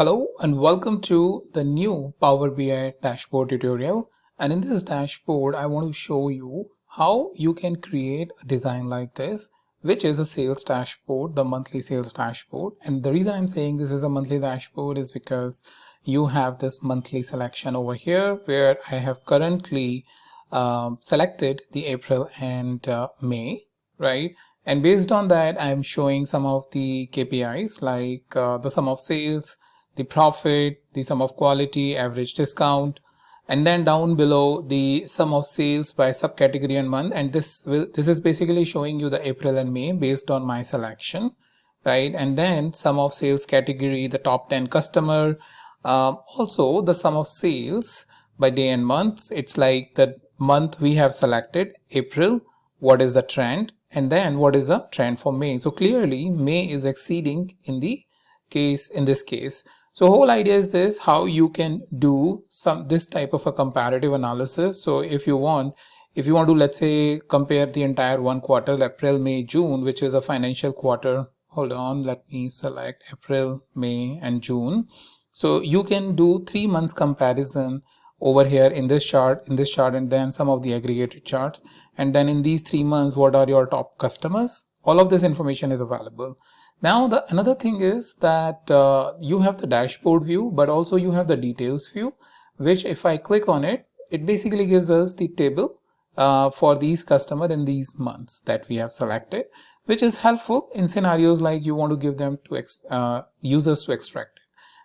Hello and welcome to the new Power BI dashboard tutorial. And in this dashboard, I want to show you how you can create a design like this, which is a sales dashboard, the monthly sales dashboard. And the reason I'm saying this is a monthly dashboard is because you have this monthly selection over here where I have currently selected the April and May, right? And based on that, I'm showing some of the KPIs like the sum of sales, the profit, the sum of quality, average discount, and then down below the sum of sales by subcategory and month. And this is basically showing you the April and May based on my selection, right? And then sum of sales category, the top 10 customer, also the sum of sales by day and month. It's like the month we have selected, April, what is the trend, and then what is the trend for May. So clearly May is exceeding in this case. So whole idea is this, how you can do this type of a comparative analysis. So if you want to, let's say, compare the entire one quarter, April, May, June, which is a financial quarter. Hold on, let me select April, May, and June. So you can do 3 months comparison over here in this chart, and then some of the aggregated charts. And then in these 3 months, what are your top customers? All of this information is available. Now, another thing is that you have the dashboard view, but also you have the details view, which if I click on it, it basically gives us the table for these customers in these months that we have selected, which is helpful in scenarios like you want to give them to users to extract it.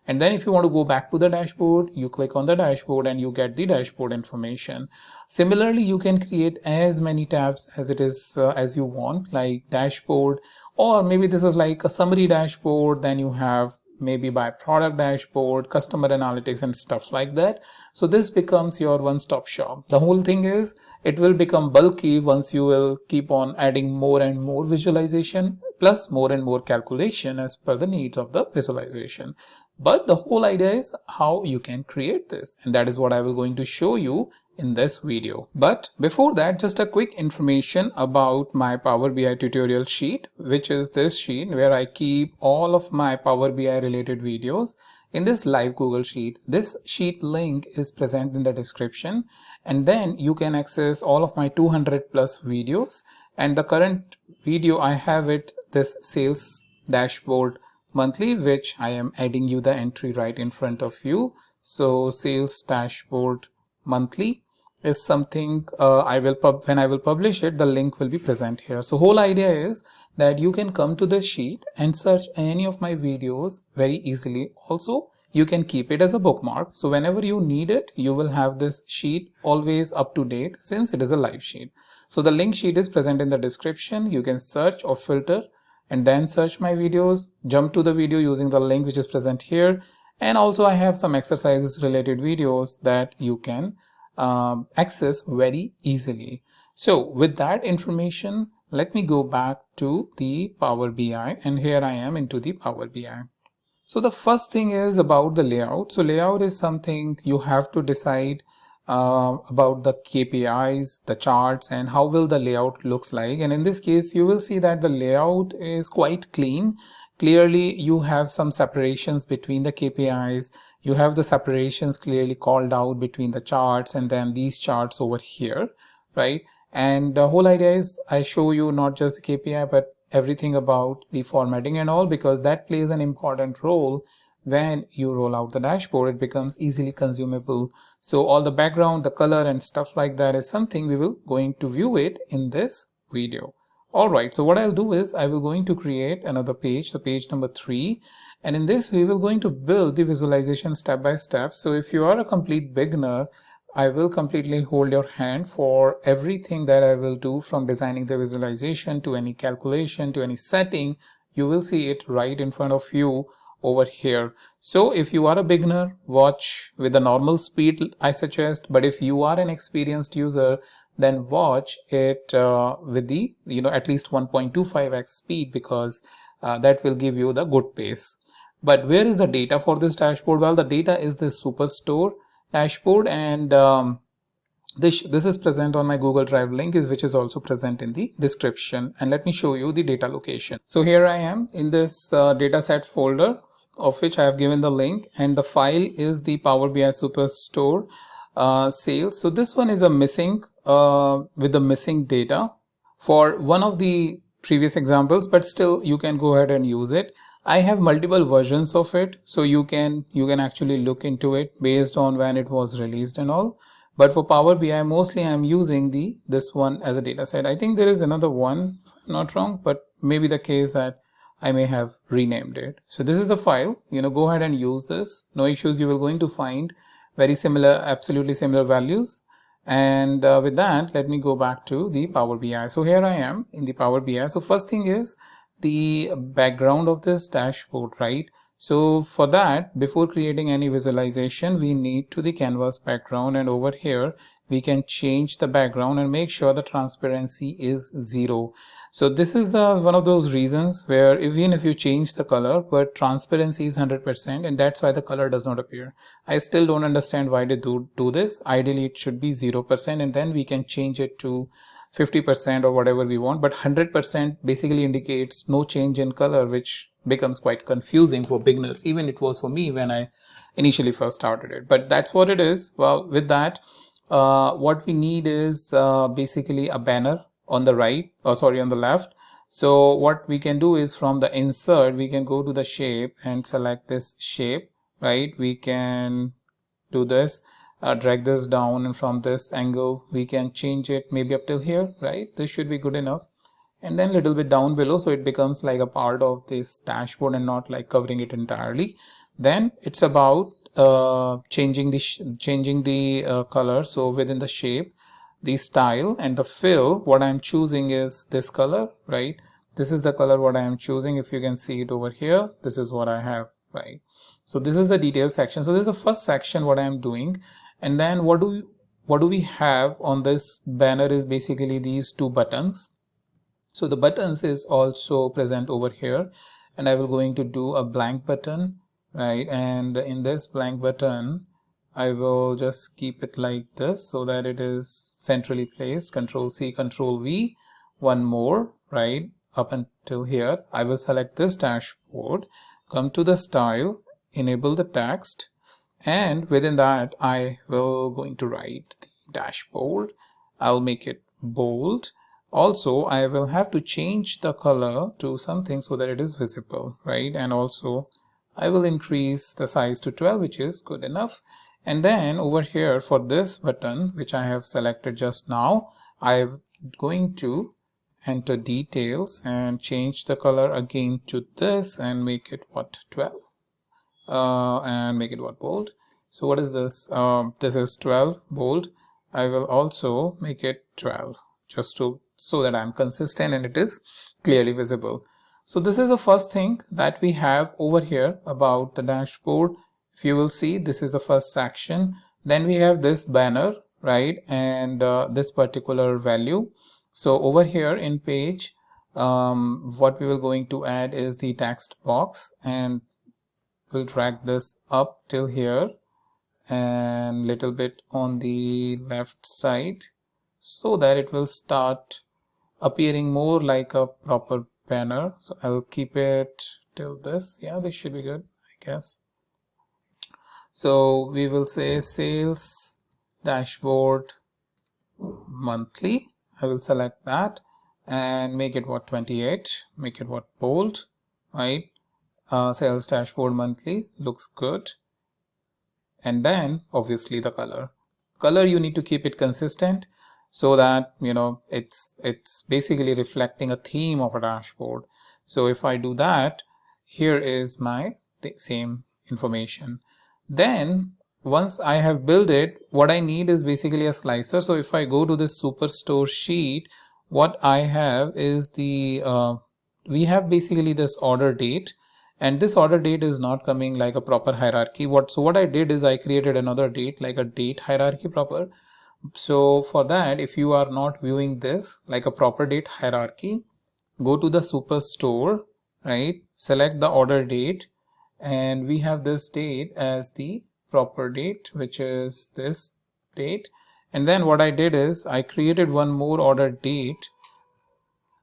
And then if you want to go back to the dashboard, you click on the dashboard and you get the dashboard information. Similarly, you can create as many tabs as it is as you want, like dashboard, or maybe this is like a summary dashboard. Then you have maybe by product dashboard, customer analytics, and stuff like that. So this becomes your one-stop shop. The whole thing is it will become bulky once you will keep on adding more and more visualization plus more and more calculation as per the needs of the visualization. But the whole idea is how you can create this, and that is what I will going to show you in this video. But before that, just a quick information about my Power BI tutorial sheet, which is this sheet where I keep all of my Power BI related videos in this live Google Sheet. This sheet link is present in the description, and then you can access all of my 200 plus videos. And the current video I have it, this sales dashboard monthly, which I am adding you the entry right in front of you. So sales dashboard monthly is something when I will publish it, the link will be present here. So whole idea is that you can come to the sheet and search any of my videos very easily. Also, you can keep it as a bookmark. So whenever you need it, you will have this sheet always up to date since it is a live sheet. So the link sheet is present in the description. You can search or filter and then search my videos, jump to the video using the link which is present here. And also I have some exercises related videos that you can access very easily. So with that information, let me go back to the Power BI, and here I am into the Power BI. So the first thing is about the layout. So layout is something you have to decide about the KPIs, the charts, and how will the layout looks like. And in this case, you will see that the layout is quite clean. Clearly, you have some separations between the KPIs. You have the separations clearly called out between the charts and then these charts over here, right? And the whole idea is I show you not just the KPI, but everything about the formatting and all, because that plays an important role. When you roll out the dashboard, it becomes easily consumable. So all the background, the color and stuff like that is something we will going to view it in this video. All right, so what I'll do is I will going to create another page, so page number 3. And in this, we will going to build the visualization step by step. So if you are a complete beginner, I will completely hold your hand for everything that I will do, from designing the visualization to any calculation to any setting. You will see it right in front of you over here. So if you are a beginner, watch with the normal speed I suggest, but if you are an experienced user, then watch it with the at least 1.25x speed, because that will give you the good pace. But where is the data for this dashboard? Well, the data is this Superstore dashboard, and this is present on my Google Drive link, which is also present in the description. And let me show you the data location. So here I am in this dataset folder of which I have given the link, and the file is the Power BI Superstore sales. So this one is a missing with the missing data for one of the previous examples, but still you can go ahead and use it. I have multiple versions of it, so you can actually look into it based on when it was released and all. But for Power BI, mostly I'm using this one as a data set. I think there is another one, if I'm not wrong, but maybe the case that I may have renamed it. So this is the file, go ahead and use this. No issues, you will going to find very similar, absolutely similar values. And with that, let me go back to the Power BI. So here I am in the Power BI. So first thing is the background of this dashboard, right? So for that, before creating any visualization, we need to the canvas background, and over here we can change the background and make sure the transparency is 0. So this is the one of those reasons where even if you change the color, but transparency is 100%, and that's why the color does not appear. I still don't understand why they do this. Ideally it should be 0%, and then we can change it to 50% or whatever we want, but 100% basically indicates no change in color, which becomes quite confusing for beginners. Even it was for me when I initially first started it, but that's what it is. Well, with that, what we need is basically a banner on the right, or sorry, on the left. So what we can do is from the insert, we can go to the shape and select this shape, right? We can do this, drag this down, and from this angle we can change it maybe up till here, right? This should be good enough, and then a little bit down below, so it becomes like a part of this dashboard and not like covering it entirely. Then it's about changing the color. So within the shape, the style and the fill, what I'm choosing is this color, right? This is the color what I am choosing. If you can see it over here, this is what I have, right? So this is the detail section. So this is the first section what I am doing. And then what do we have on this banner is basically these two buttons. So the buttons is also present over here, and I will going to do a blank button, right? And in this blank button, I will just keep it like this so that it is centrally placed. Control C, Control V, one more, right? Up until here, I will select this dashboard, come to the style, enable the text, and within that I will going to write the dashboard. I'll make it bold. Also, I will have to change the color to something so that it is visible, right? And also I will increase the size to 12, which is good enough. And then over here for this button, which I have selected just now, I'm going to enter details and change the color again to this and make it what, 12, and make it what, bold. So what is this? This is 12 bold. I will also make it 12 just so that I'm consistent and it is clearly visible. So this is the first thing that we have over here about the dashboard. If you will see, this is the first section. Then we have this banner, right? And this particular value. So over here in page, what we will going to add is the text box, and we'll drag this up till here and little bit on the left side so that it will start appearing more like a proper banner. So I'll keep it till this. Yeah, this should be good, I guess. So we will say sales dashboard monthly. I will select that and make it what, 28, make it what, bold, right? Sales dashboard monthly looks good. And then obviously the color you need to keep it consistent so that it's basically reflecting a theme of a dashboard. So if I do that, here is my same information. Then once I have built it, what I need is basically a slicer. So if I go to this Superstore sheet, what I have is we have basically this order date, and this order date is not coming like a proper hierarchy. So what I did is I created another date, like a date hierarchy proper. So for that, if you are not viewing this like a proper date hierarchy, go to the Superstore, right? Select the order date, and we have this date as the proper date, which is this date. And then what I did is I created one more order date.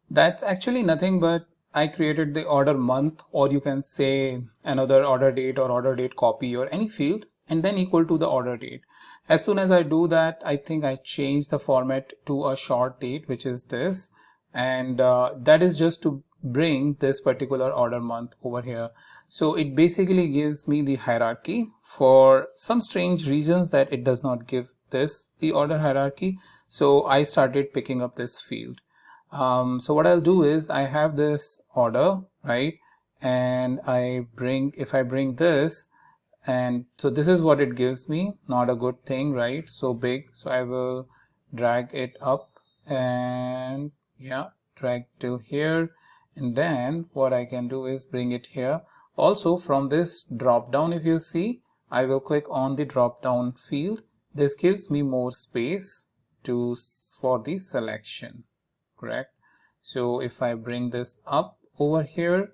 That's actually nothing but I created the order month, or you can say another order date or order date copy or any field, and then equal to the order date. As soon as I do that, I think I change the format to a short date, which is this, and that is just to bring this particular order month over here. So it basically gives me the hierarchy. For some strange reasons that it does not give this the order hierarchy, so I started picking up this field. So what I'll do is I have this order, right, and if I bring this, and so this is what it gives me, not a good thing, right, so big. So I will drag it up and yeah, drag till here, and then what I can do is bring it here. Also from this drop down, if you see, I will click on the drop down field. This gives me more space for the selection, correct? So if I bring this up over here,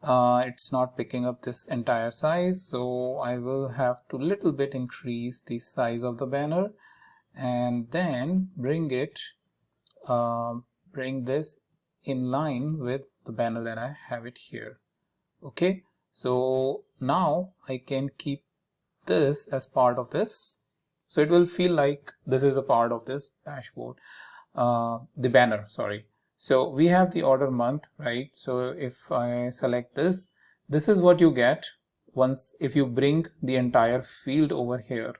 it's not picking up this entire size, so I will have to little bit increase the size of the banner and then bring this in line with the banner that I have it here. Okay, so now I can keep this as part of this, so it will feel like this is a part of this dashboard, the banner, sorry. So we have the order month, right? So if I select this, this is what you get once if you bring the entire field over here,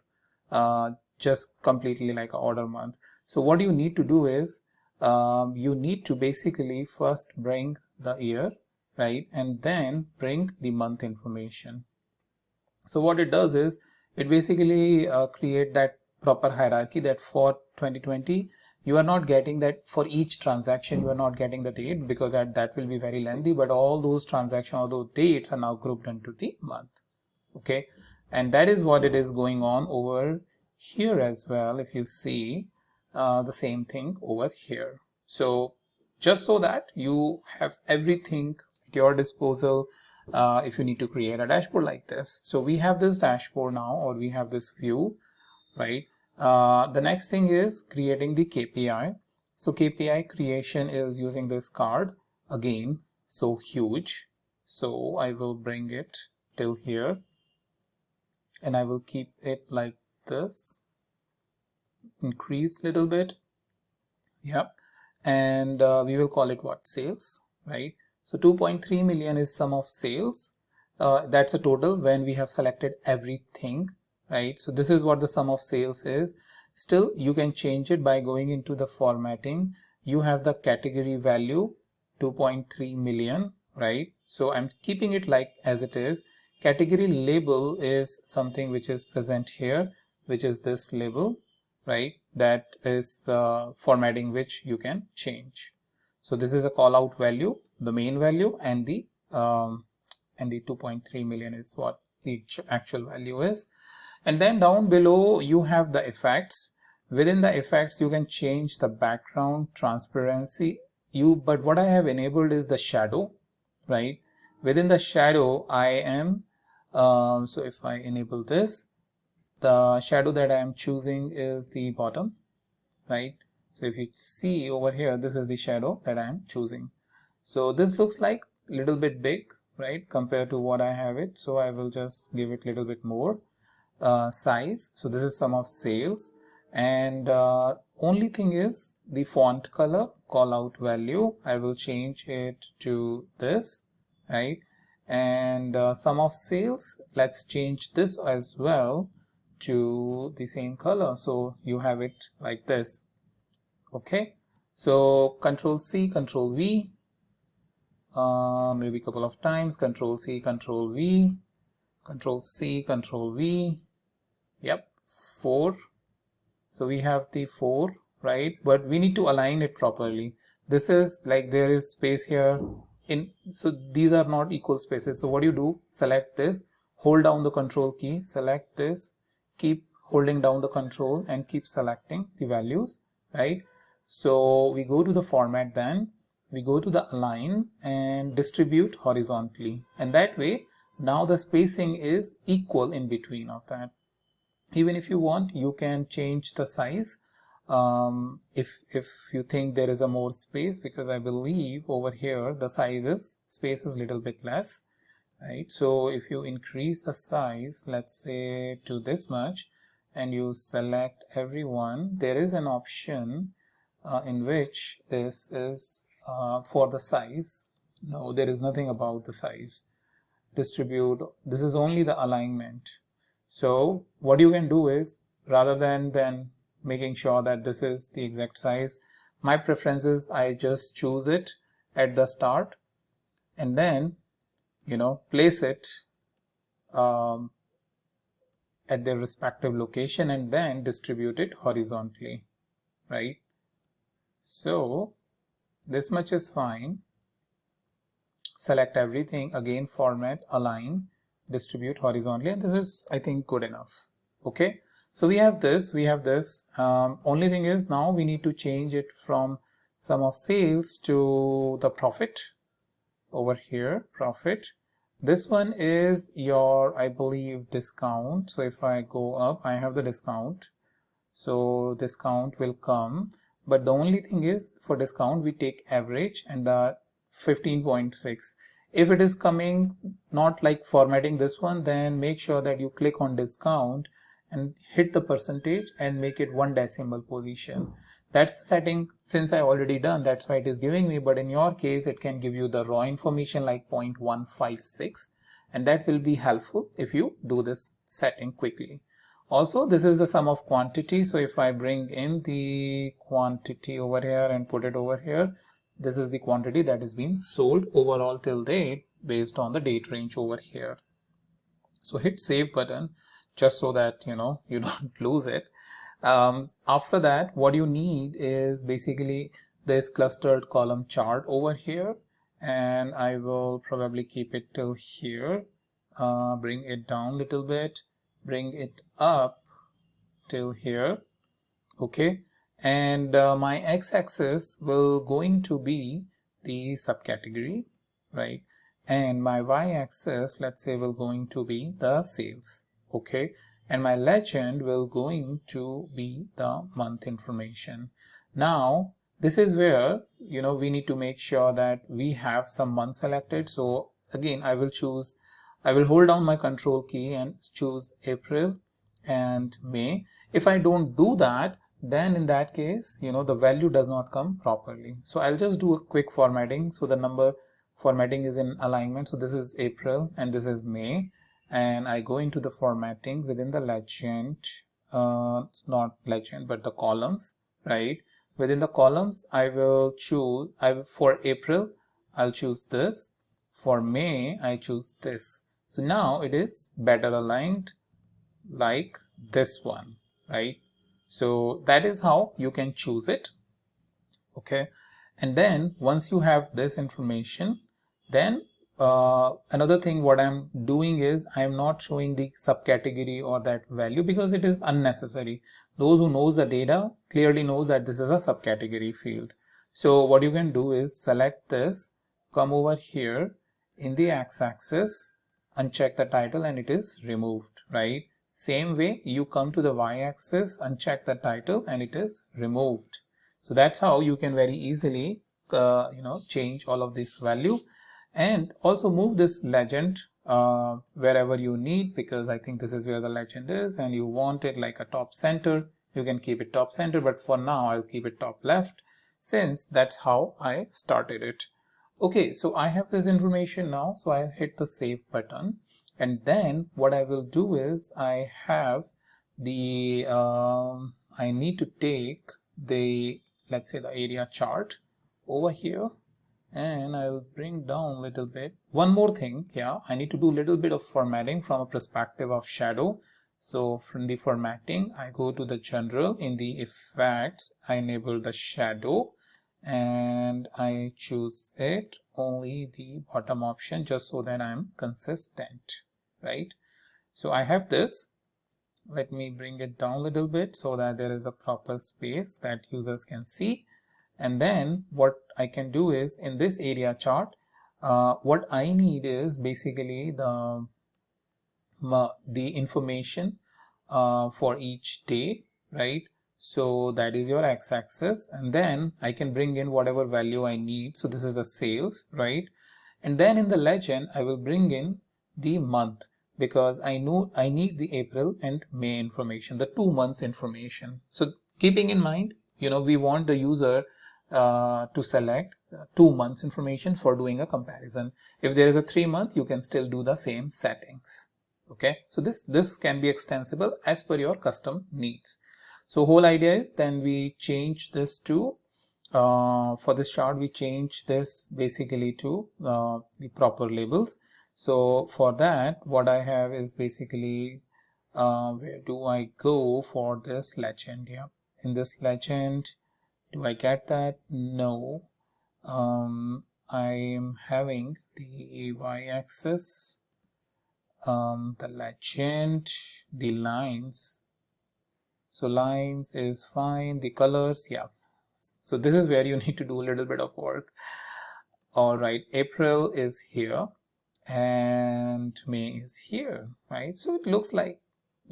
just completely like an order month. So what you need to do is you need to basically first bring the year, right, and then bring the month information. So what it does is it basically create that proper hierarchy that for 2020 you are not getting that for each transaction, you are not getting the date, because that will be very lengthy, but all those transactions or those dates are now grouped into the month. Okay, and that is what it is going on over here as well. If you see the same thing over here, so just so that you have everything at your disposal if you need to create a dashboard like this. So we have this dashboard now, or we have this view, right? The next thing is creating the KPI. So KPI creation is using this card again, so huge. So I will bring it till here and I will keep it like this, increase little bit. Yep. And we will call it what? Sales, right? So 2.3 million is sum of sales. That's a total when we have selected everything, right? So this is what the sum of sales is. Still, you can change it by going into the formatting. You have the category value 2.3 million, right? So I'm keeping it like as it is. Category label is something which is present here, which is this label, right? That is formatting which you can change. So this is a call out value, the main value, and the 2.3 million is what the actual value is. And then down below you have the effects. Within the effects you can change the background, transparency. But what I have enabled is the shadow, right? Within the shadow I am so if I enable this, the shadow that I am choosing is the bottom, right? So if you see over here, this is the shadow that I am choosing. So this looks like a little bit big, right, compared to what I have it. So I will just give it a little bit more size. So this is sum of sales, and only thing is the font color, call out value, I will change it to this, right? And sum of sales, let's change this as well to the same color, so you have it like this. Okay, so Control C, Control V, maybe a couple of times, Control C, Control V, Control C, Control V. Yep, 4. So we have the 4, right? But we need to align it properly. This is like there is space here so these are not equal spaces. So what do you do? Select this, hold down the Control key, select this, keep holding down the Control and keep selecting the values, right? So we go to the format, then we go to the align and distribute horizontally, and that way now the spacing is equal in between of that. Even if you want, you can change the size If you think there is a more space, because I believe over here the space is little bit less, right? So if you increase the size, let's say to this much, and you select everyone, there is an option in which this is for the size. No, there is nothing about the size. Distribute, this is only the alignment. So what you can do is, rather than making sure that this is the exact size, my preference is I just choose it at the start and then place it at their respective location and then distribute it horizontally, right? So this much is fine. Select everything, again format, align, distribute horizontally, and this is, I think, good enough. Okay, so we have this. Only thing is, now we need to change it from sum of sales to the profit. Over here, profit, this one is your, I believe, discount. So if I go up, I have the discount, so discount will come, but the only thing is, for discount we take average and the 15.6. if it is coming not like formatting this one, then make sure that you click on discount and hit the percentage and make it 1 decimal position. That's the setting. Since I already done, that's why it is giving me, but in your case it can give you the raw information like 0.156, and that will be helpful if you do this setting quickly. Also, this is the sum of quantity, so if I bring in the quantity over here and put it over here, this is the quantity that is being sold overall till date based on the date range over here. So hit save button just so that you don't lose it. After that, what you need is basically this clustered column chart over here, and I will probably keep it till here. Bring it down a little bit, bring it up till here. Okay, and my x-axis will going to be the subcategory, right? And my y-axis, let's say, will going to be the sales. Okay, and my legend will going to be the month information. Now this is where we need to make sure that we have some month selected. So again, I will hold down my control key and choose April and May. If I don't do that, then in that case the value does not come properly. So I'll just do a quick formatting. So the number formatting is in alignment. So this is April and this is May, and I go into the formatting within the legend, not legend but the columns, right? Within the columns I will choose, for April I'll choose this, for May I choose this. So now it is better aligned like this one, right? So that is how you can choose it. Okay, and then once you have this information, then another thing what I'm doing is I'm not showing the subcategory or that value because it is unnecessary. Those who knows the data clearly knows that this is a subcategory field. So what you can do is select this, come over here in the x-axis, uncheck the title, and it is removed, right? Same way you come to the y-axis, uncheck the title, and it is removed. So that's how you can very easily change all of this value, and also move this legend wherever you need, because I think this is where the legend is and you want it like a top center. You can keep it top center, but for now I'll keep it top left since that's how I started it. Okay, so I have this information now, so I hit the save button, and then what I will do is I have the I need to take the, let's say, the area chart over here, and I'll bring down a little bit. One more thing, yeah, I need to do a little bit of formatting from a perspective of shadow. So from the formatting, I go to the general, in the effects I enable the shadow, and I choose it only the bottom option just so that I'm consistent, right? So I have this. Let me bring it down a little bit so that there is a proper space that users can see. And then what I can do is, in this area chart, what I need is basically the information for each day, right? So that is your x-axis, and then I can bring in whatever value I need. So this is the sales, right? And then in the legend I will bring in the month, because I know I need the April and May information, the 2 months information. So keeping in mind, we want the user to select 2 months information for doing a comparison. If there is a 3 month, you can still do the same settings. Okay, so this can be extensible as per your custom needs. So whole idea is, then we change this to for this chart, we change this basically to the proper labels. So for that, what I have is basically where do I go for this legend? Yeah, in this legend, do I get that? No. I am having the y-axis, the legend, the lines. So lines is fine, the colors, yeah. So this is where you need to do a little bit of work. All right, April is here and May is here, right? So it looks like,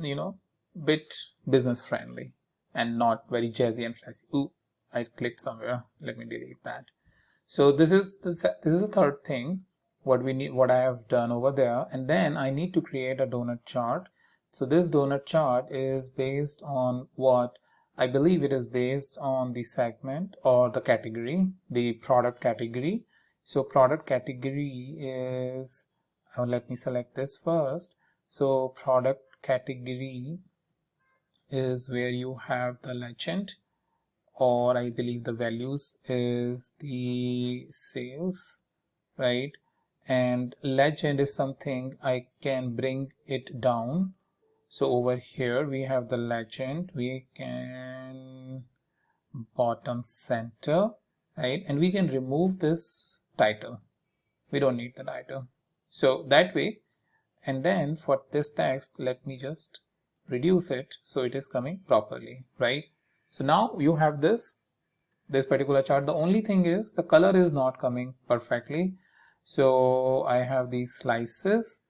bit business friendly and not very jazzy and flashy. Ooh, I clicked somewhere. Let me delete that. So this is the third thing what I have done over there. And then I need to create a donut chart. So this donut chart is based on what I believe it is based on the segment or the category, the product category. So product category is, let me select this first. So product category is where you have the legend, or I believe the values is the sales, right? And legend is something I can bring it down. So over here we have the legend, we can bottom center, right? And we can remove this title. We don't need the title. So that way, and then for this text, let me just reduce it so it is coming properly, right? So now you have this particular chart. The only thing is the color is not coming perfectly. So I have these slices.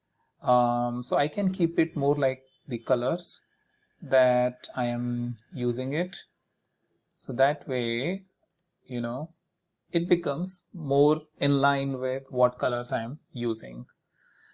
So I can keep it more like the colors that I am using it. So that way, it becomes more in line with what colors I am using.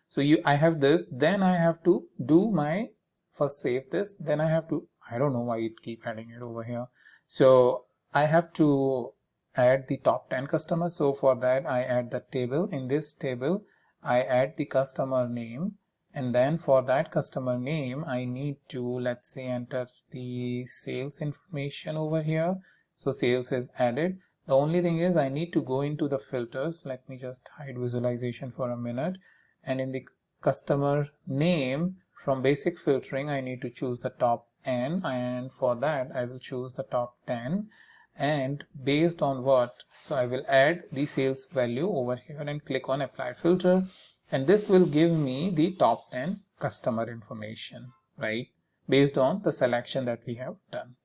So I have this, then I have to do my, first save this, then I have to, I don't know why it keep adding it over here. So I have to add the top 10 customers. So for that I add the table. In this table I add the customer name, and then for that customer name I need to, let's say, enter the sales information over here. So sales is added. The only thing is I need to go into the filters. Let me just hide visualization for a minute. And in the customer name, from basic filtering, I need to choose the top n, and for that I will choose the top 10. And based on what, so I will add the sales value over here and click on apply filter, and this will give me the top 10 customer information, right, based on the selection that we have done.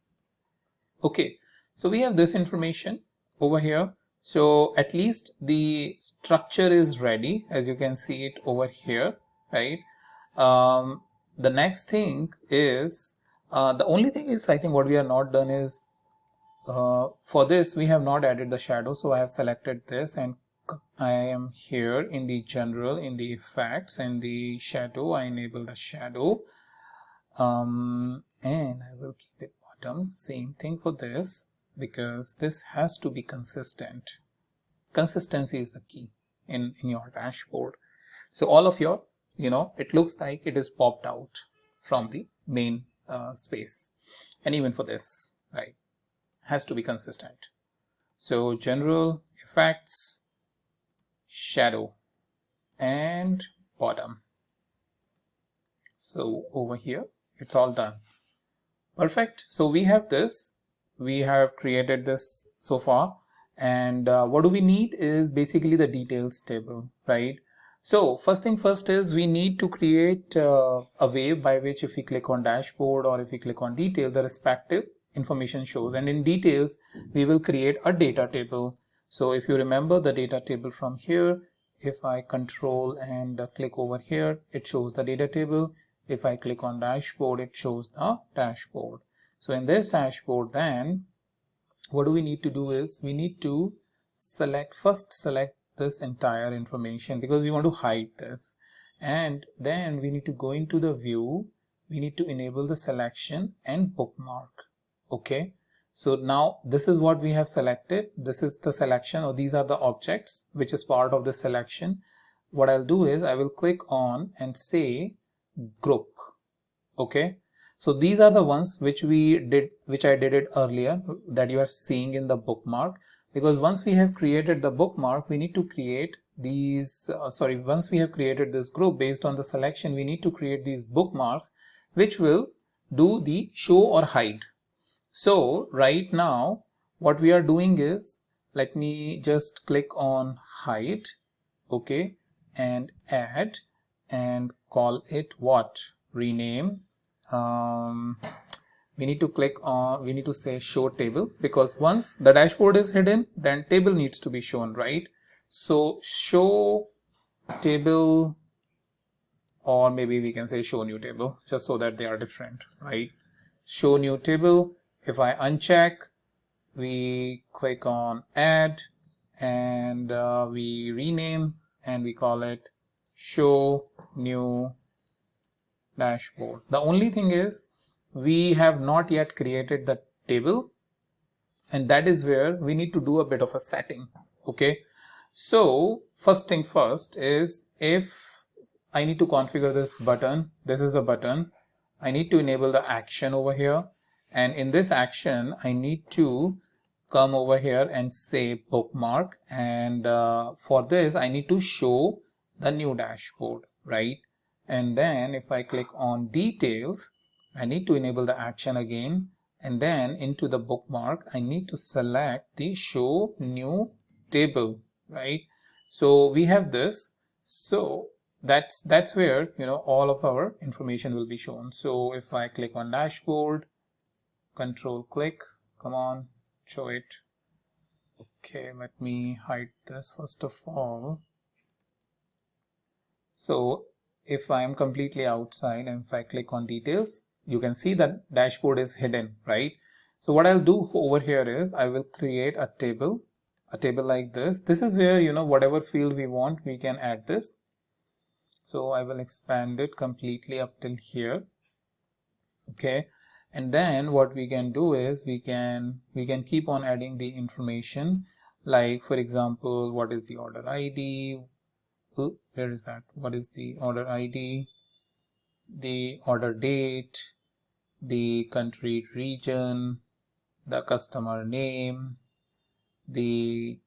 Okay, so we have this information over here. So at least the structure is ready, as you can see it over here, right? The next thing is, the only thing is, I think what we have not done is, for this we have not added the shadow. So I have selected this and I am here in the general, in the effects and the shadow. I enable the shadow, and I will keep it bottom. Same thing for this, because this has to be consistent. Consistency is the key in your dashboard. So all of your, it looks like it is popped out from the main space. And even for this, right, has to be consistent. So general, effects, shadow, and bottom. So over here it's all done. Perfect. So we have this, we have created this so far, and what do we need is basically the details table, right? So first thing first is we need to create a way by which if we click on dashboard or if we click on detail, the respective information shows, and in details we will create a data table. So if you remember the data table from here, if I control and click over here, it shows the data table. If I click on dashboard, it shows the dashboard. So in this dashboard, then what do we need to do is we need to first select this entire information because we want to hide this, and then we need to go into the view, we need to enable the selection and bookmark. Okay, so now this is what we have selected. This is the selection, or these are the objects which is part of the selection. What I'll do is I will click on and say group. Okay, so these are the ones which I did it earlier, that you are seeing in the bookmark. Because once we have created the bookmark, we need to create these once we have created this group based on the selection, we need to create these bookmarks which will do the show or hide. So right now what we are doing is, let me just click on hide, okay, and add, and call it what? Rename. We need to say show table, because once the dashboard is hidden, then table needs to be shown, right? So show table, or maybe we can say show new table, just so that they are different, right? Show new table. If I uncheck, we click on add, and we rename, and we call it show new dashboard. The only thing is we have not yet created the table, and that is where we need to do a bit of a setting. Okay, so first thing first is, if I need to configure this button, this is the button, I need to enable the action over here, and in this action I need to come over here and say bookmark, and for this I need to show the new dashboard, right? And then if I click on details, I need to enable the action again, and then into the bookmark I need to select the show new table, right? So we have this, so that's where, you know, all of our information will be shown. So if I click on dashboard, control click, come on, show it. Okay, let me hide this first of all. So if I am completely outside and if I click on details, you can see that dashboard is hidden, right? So what I'll do over here is I will create a table like this. This is where, you know, whatever field we want, we can add this. So I will expand it completely up till here. Okay, and then what we can do is we can keep on adding the information, like for example, what is the order ID? Where is that? What is the order ID? The order date, the country region, the customer name, the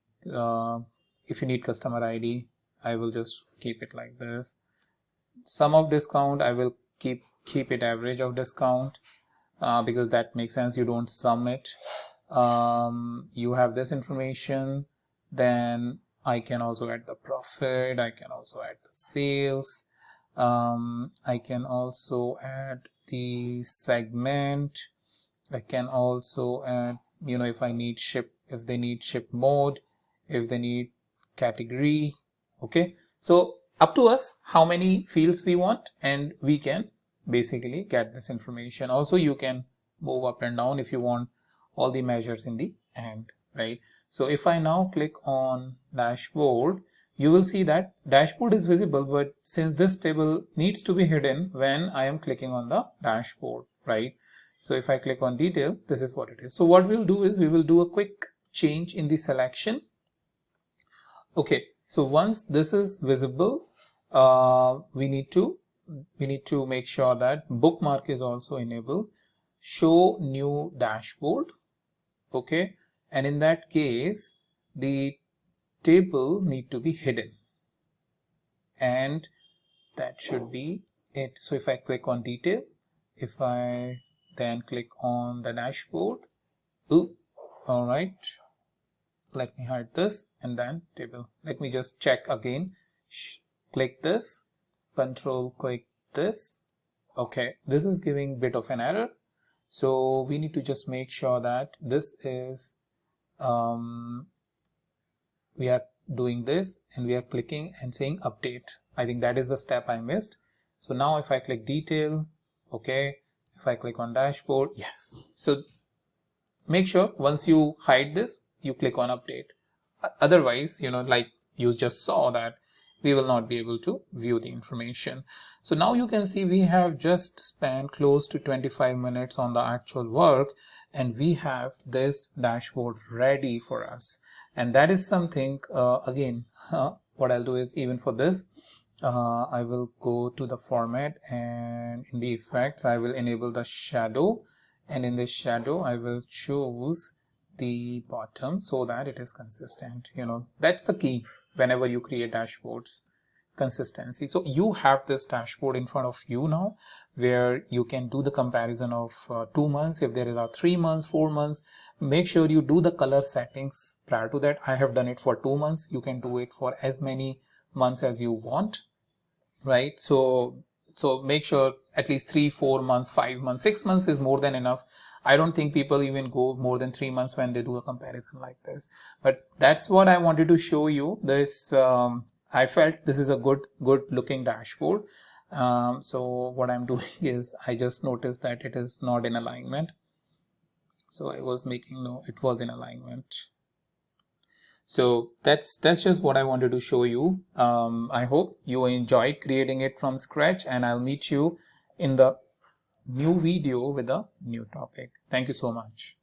if you need customer ID, I will just keep it like this. Sum of discount, I will keep it average of discount, because that makes sense, you don't sum it. You have this information, then I can also add the profit, I can also add the sales, I can also add the segment, I can also add, you know, if I need if they need ship mode, if they need category. Okay, so up to us how many fields we want, and we can basically get this information. Also you can move up and down if you want all the measures in the end, right? So if I now click on dashboard, you will see that dashboard is visible, but since this table needs to be hidden when I am clicking on the dashboard, right? So if I click on detail, this is what it is. So what we'll do is we will do a quick change in the selection. Okay, so once this is visible, we need to make sure that bookmark is also enabled. Show new dashboard. Okay, and in that case the table need to be hidden, and that should be it. So if I click on detail, if I then click on the dashboard, all right, let me hide this, and then table. Let me just check again. Click this, control click this. Okay, this is giving bit of an error, so we need to just make sure that this is we are doing this, and we are clicking and saying update. I think that is the step I missed. So now if I click detail, okay, If I click on dashboard, yes. So make sure once you hide this, you click on update. Otherwise, like you just saw that we will not be able to view the information. So now you can see we have just spent close to 25 minutes on the actual work, and we have this dashboard ready for us. And that is something, again, what I'll do is, even for this, I will go to the format, and in the effects I will enable the shadow, and in this shadow I will choose the bottom so that it is consistent. That's the key whenever you create dashboards, consistency. So you have this dashboard in front of you now, where you can do the comparison of 2 months. If there is a 3 months, 4 months, make sure you do the color settings prior to that. I have done it for 2 months. You can do it for as many months as you want, right? So make sure at least 3, 4 months, 5 months, 6 months is more than enough. I don't think people even go more than 3 months when they do a comparison like this. But that's what I wanted to show you. This I felt this is a good looking dashboard. So what I'm doing is, I just noticed that it is not in alignment. So I was making, no, it was in alignment. So that's just what I wanted to show you. I hope you enjoyed creating it from scratch, and I'll meet you in the new video with a new topic. Thank you so much.